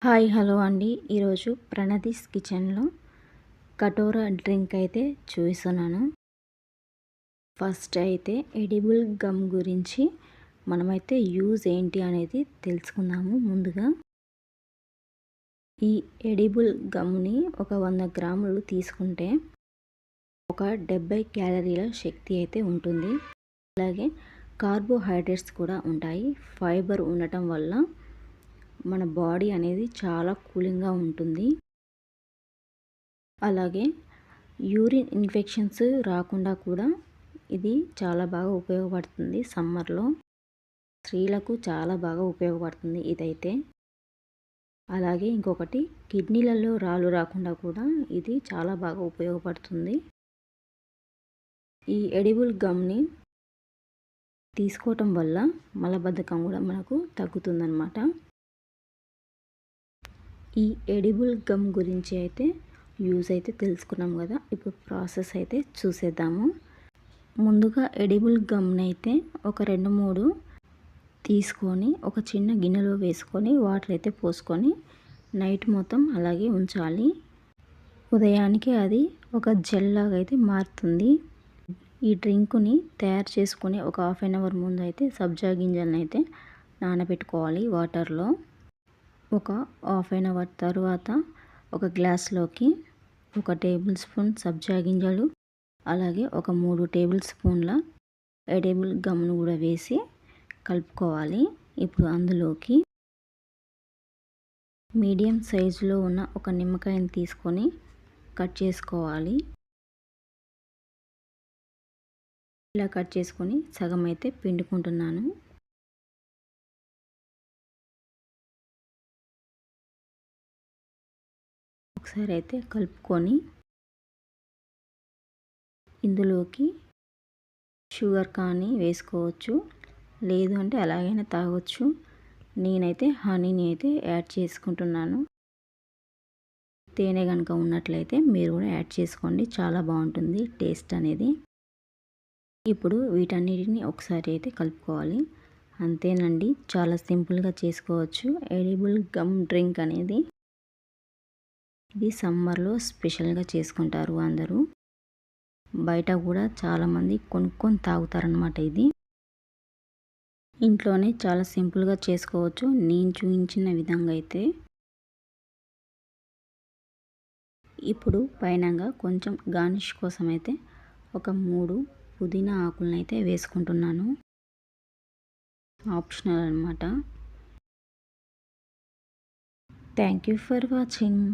Hi hello అండి. ఈరోజు ప్రణదీస్ కిచెన్లో కటోరా డ్రింక్ అయితే చూపిస్తున్నాను. ఫస్ట్ అయితే ఎడిబుల్ గమ్ గురించి మనమైతే యూజ్ ఏంటి అనేది తెలుసుకుందాము. ముందుగా ఈ ఎడిబుల్ గమ్ని ఒక 100 గ్రాములు తీసుకుంటే ఒక 70 క్యాలరీల శక్తి అయితే ఉంటుంది. అలాగే కార్బోహైడ్రేట్స్ కూడా ఉంటాయి. ఫైబర్ ఉండటం వల్ల మన బాడీ అనేది చాలా కూలింగ్గా ఉంటుంది. అలాగే యూరిన్ ఇన్ఫెక్షన్స్ రాకుండా కూడా ఇది చాలా బాగా ఉపయోగపడుతుంది. సమ్మర్లో స్త్రీలకు చాలా బాగా ఉపయోగపడుతుంది ఇదైతే. అలాగే ఇంకొకటి కిడ్నీలలో రాళ్ళు రాకుండా కూడా ఇది చాలా బాగా ఉపయోగపడుతుంది. ఈ ఎడిబుల్ గమ్ని తీసుకోవటం వల్ల మలబద్ధకం కూడా మనకు తగ్గుతుందన్నమాట. ఈ ఎడిబుల్ గమ్ గురించి అయితే యూజ్ అయితే తెలుసుకున్నాం కదా. ఇప్పుడు ప్రాసెస్ అయితే చూసేద్దాము. ముందుగా ఎడిబుల్ గమ్ని అయితే ఒక 2-3 తీసుకొని ఒక చిన్న గిన్నెలో వేసుకొని వాటర్ అయితే పోసుకొని నైట్ మొత్తం అలాగే ఉంచాలి. ఉదయానికి అది ఒక జెల్ లాగా అయితే మారుతుంది. ఈ డ్రింక్ని తయారు చేసుకుని ఒక 1/2 అవర్ ముందు అయితే సబ్జా గింజలను అయితే నానబెట్టుకోవాలి వాటర్లో. ఒక 1/2 అవర్ తర్వాత ఒక గ్లాస్లోకి 1 టేబుల్ స్పూన్ సబ్జా గింజలు, అలాగే ఒక 3 టేబుల్ స్పూన్ల ఎడిబుల్ గమ్ను కూడా వేసి కలుపుకోవాలి. ఇప్పుడు అందులోకి మీడియం సైజులో ఉన్న ఒక నిమ్మకాయని తీసుకొని కట్ చేసుకోవాలి. ఇలా కట్ చేసుకొని సగం అయితే పిండుకుంటున్నాను. ఒకసారి అయితే కలుపుకొని ఇందులోకి షుగర్ కానీ వేసుకోవచ్చు, లేదు అంటే అలాగైనా తాగొచ్చు. నేనైతే హనీని అయితే యాడ్ చేసుకుంటున్నాను. తేనె కనుక ఉన్నట్లయితే మీరు కూడా యాడ్ చేసుకోండి, చాలా బాగుంటుంది టేస్ట్ అనేది. ఇప్పుడు వీటన్నిటిని ఒకసారి అయితే కలుపుకోవాలి. అంతేనండి, చాలా సింపుల్గా చేసుకోవచ్చు ఎడిబుల్ గమ్ డ్రింక్ అనేది. ఇది సమ్మర్లో స్పెషల్గా చేసుకుంటారు అందరూ. బయట కూడా చాలామంది కొనుక్కొని తాగుతారనమాట. ఇది ఇంట్లోనే చాలా సింపుల్గా చేసుకోవచ్చు నేను చూపించిన విధంగా అయితే. ఇప్పుడు పైనంగా కొంచెం గార్నిష్ కోసం అయితే ఒక 3 పుదీనా ఆకులను అయితే వేసుకుంటున్నాను. ఆప్షనల్ అనమాట. Thank you for watching.